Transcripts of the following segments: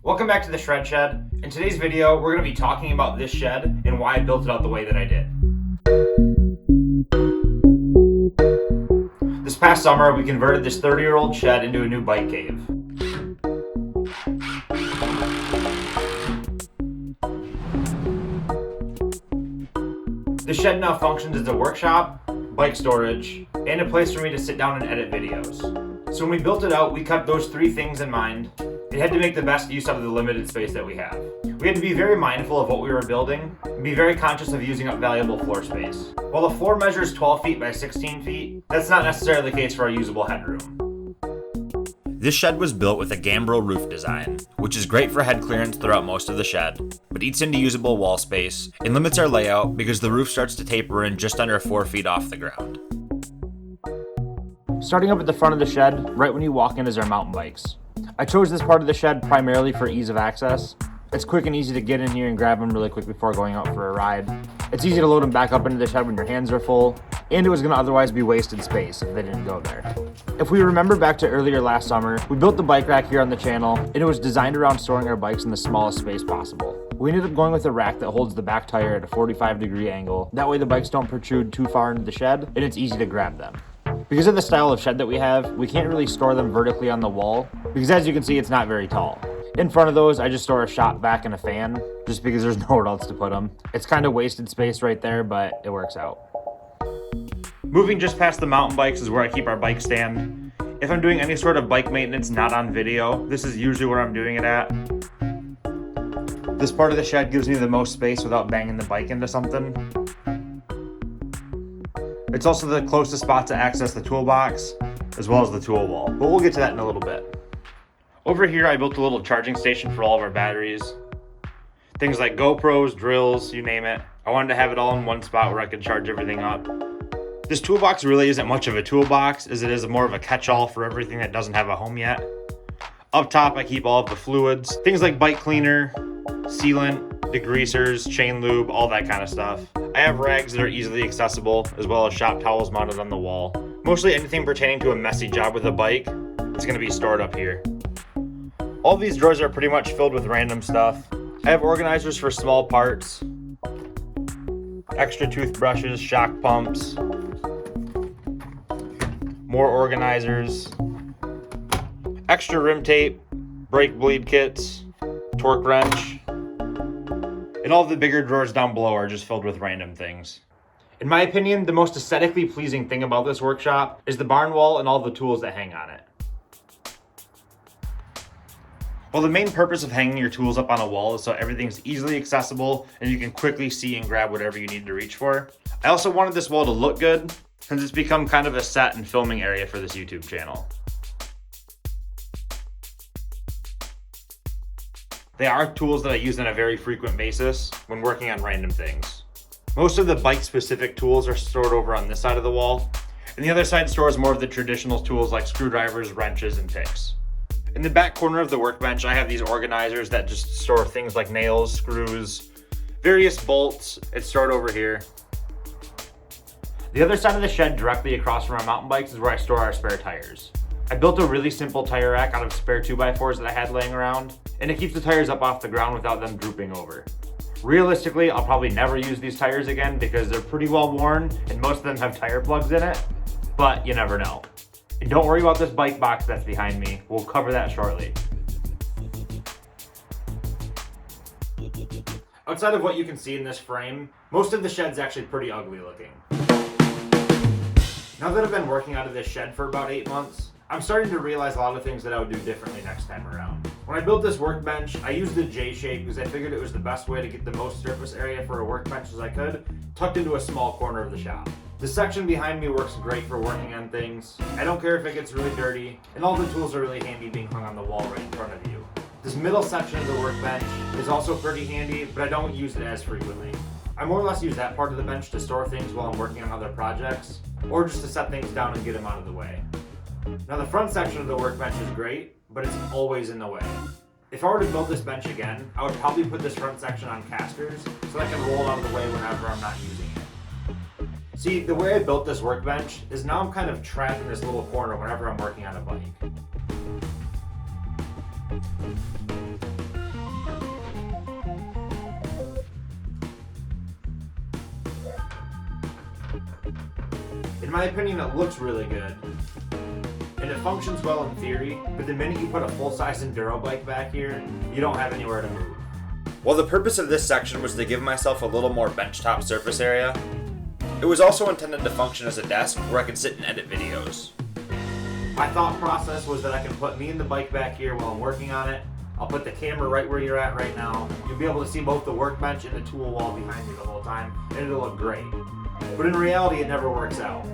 Welcome back to the Shred Shed. In today's video, we're going to be talking about this shed and why I built it out the way that I did. This past summer, we converted this 30-year-old shed into a new bike cave. The shed now functions as a workshop, bike storage, and a place for me to sit down and edit videos. So when we built it out, we kept those three things in mind. It had to make the best use out of the limited space that we have. We had to be very mindful of what we were building and be very conscious of using up valuable floor space. While the floor measures 12 feet by 16 feet, that's not necessarily the case for our usable headroom. This shed was built with a gambrel roof design, which is great for head clearance throughout most of the shed, but eats into usable wall space and limits our layout because the roof starts to taper in just under 4 feet off the ground. Starting up at the front of the shed, right when you walk in is our mountain bikes. I chose this part of the shed primarily for ease of access. It's quick and easy to get in here and grab them really quick before going out for a ride. It's easy to load them back up into the shed when your hands are full, and it was going to otherwise be wasted space if they didn't go there. If we remember back to earlier last summer, we built the bike rack here on the channel, and it was designed around storing our bikes in the smallest space possible. We ended up going with a rack that holds the back tire at a 45-degree angle. That way the bikes don't protrude too far into the shed, and it's easy to grab them. Because of the style of shed that we have, we can't really store them vertically on the wall, because as you can see, it's not very tall. In front of those, I just store a shop vac and a fan, just because there's nowhere else to put them. It's kind of wasted space right there, but it works out. Moving just past the mountain bikes is where I keep our bike stand. If I'm doing any sort of bike maintenance not on video, this is usually where I'm doing it at. This part of the shed gives me the most space without banging the bike into something. It's also the closest spot to access the toolbox, as well as the tool wall, but we'll get to that in a little bit. Over here, I built a little charging station for all of our batteries. Things like GoPros, drills, you name it. I wanted to have it all in one spot where I could charge everything up. This toolbox really isn't much of a toolbox, as it is more of a catch-all for everything that doesn't have a home yet. Up top, I keep all of the fluids, things like bike cleaner, sealant, degreasers, chain lube, all that kind of stuff. I have rags that are easily accessible, as well as shop towels mounted on the wall. Mostly anything pertaining to a messy job with a bike is going to be stored up here. All these drawers are pretty much filled with random stuff. I have organizers for small parts, extra toothbrushes, shock pumps, more organizers, extra rim tape, brake bleed kits, torque wrench, and all of the bigger drawers down below are just filled with random things. In my opinion, the most aesthetically pleasing thing about this workshop is the barn wall and all the tools that hang on it. Well, the main purpose of hanging your tools up on a wall is so everything's easily accessible and you can quickly see and grab whatever you need to reach for. I also wanted this wall to look good since it's become kind of a set and filming area for this YouTube channel. They are tools that I use on a very frequent basis when working on random things. Most of the bike-specific tools are stored over on this side of the wall, and the other side stores more of the traditional tools like screwdrivers, wrenches, and picks. In the back corner of the workbench, I have these organizers that just store things like nails, screws, various bolts. It's stored over here. The other side of the shed directly across from our mountain bikes is where I store our spare tires. I built a really simple tire rack out of spare 2x4s that I had laying around, and it keeps the tires up off the ground without them drooping over. Realistically, I'll probably never use these tires again because they're pretty well worn and most of them have tire plugs in it, but you never know. And don't worry about this bike box that's behind me. We'll cover that shortly. Outside of what you can see in this frame, most of the shed's actually pretty ugly looking. Now that I've been working out of this shed for about 8 months, I'm starting to realize a lot of things that I would do differently next time around. When I built this workbench, I used the J shape because I figured it was the best way to get the most surface area for a workbench as I could, tucked into a small corner of the shop. The section behind me works great for working on things. I don't care if it gets really dirty, and all the tools are really handy being hung on the wall right in front of you. This middle section of the workbench is also pretty handy, but I don't use it as frequently. I more or less use that part of the bench to store things while I'm working on other projects, or just to set things down and get them out of the way. Now the front section of the workbench is great, but it's always in the way. If I were to build this bench again, I would probably put this front section on casters so I can roll it out of the way whenever I'm not using it. See, the way I built this workbench is now I'm kind of trapped in this little corner whenever I'm working on a bike. In my opinion, it looks really good. And it functions well in theory, but the minute you put a full-size enduro bike back here, you don't have anywhere to move. While the purpose of this section was to give myself a little more benchtop surface area, it was also intended to function as a desk where I could sit and edit videos. My thought process was that I can put me and the bike back here while I'm working on it. I'll put the camera right where you're at right now. You'll be able to see both the workbench and the tool wall behind me the whole time, and it'll look great. But in reality, it never works out.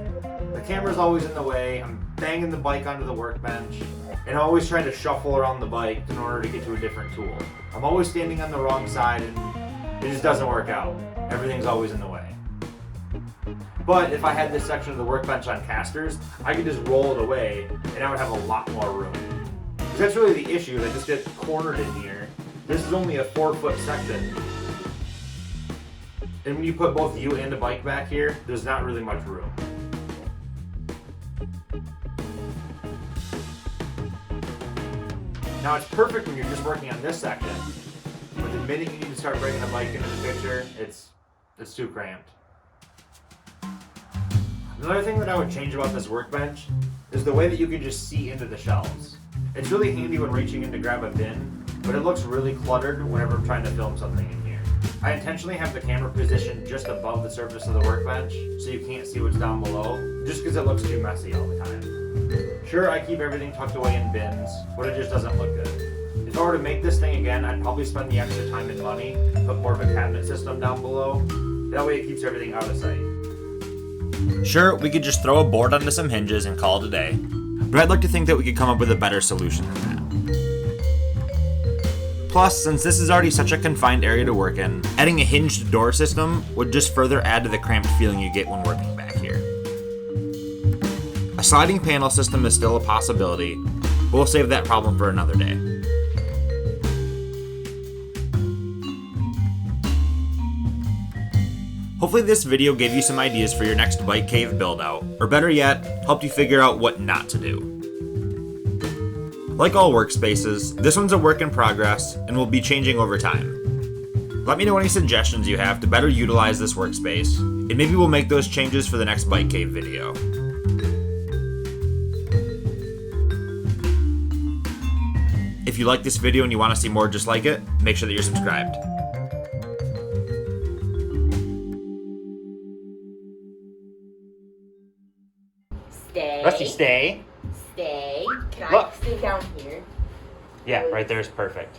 The camera's always in the way, I'm banging the bike onto the workbench, and I'm always trying to shuffle around the bike in order to get to a different tool. I'm always standing on the wrong side, and it just doesn't work out. Everything's always in the way. But if I had this section of the workbench on casters, I could just roll it away, and I would have a lot more room. Because that's really the issue, I just get cornered in here. This is only a 4-foot section. And when you put both you and a bike back here, there's not really much room. Now it's perfect when you're just working on this section, but the minute you need to start bringing a bike into the picture, it's too cramped. Another thing that I would change about this workbench is the way that you can just see into the shelves. It's really handy when reaching in to grab a bin, but it looks really cluttered whenever I'm trying to film something in here. I intentionally have the camera positioned just above the surface of the workbench so you can't see what's down below, just because it looks too messy all the time. Sure, I keep everything tucked away in bins, but it just doesn't look good. If I were to make this thing again, I'd probably spend the extra time and money and put more of a cabinet system down below. That way it keeps everything out of sight. Sure, we could just throw a board onto some hinges and call it a day, but I'd like to think that we could come up with a better solution than that. Plus, since this is already such a confined area to work in, adding a hinged door system would just further add to the cramped feeling you get when working back here. A sliding panel system is still a possibility, but we'll save that problem for another day. Hopefully this video gave you some ideas for your next bike cave build out, or better yet, helped you figure out what not to do. Like all workspaces, this one's a work in progress and will be changing over time. Let me know any suggestions you have to better utilize this workspace, and maybe we'll make those changes for the next bike cave video. If you like this video and you want to see more just like it, make sure that you're subscribed. Stay. Rusty, stay. Stay. Can Look. I stay down here? Yeah, right there is perfect.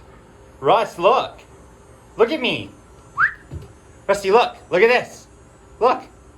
Russ, look. Look at me. Rusty, look. Look at this. Look.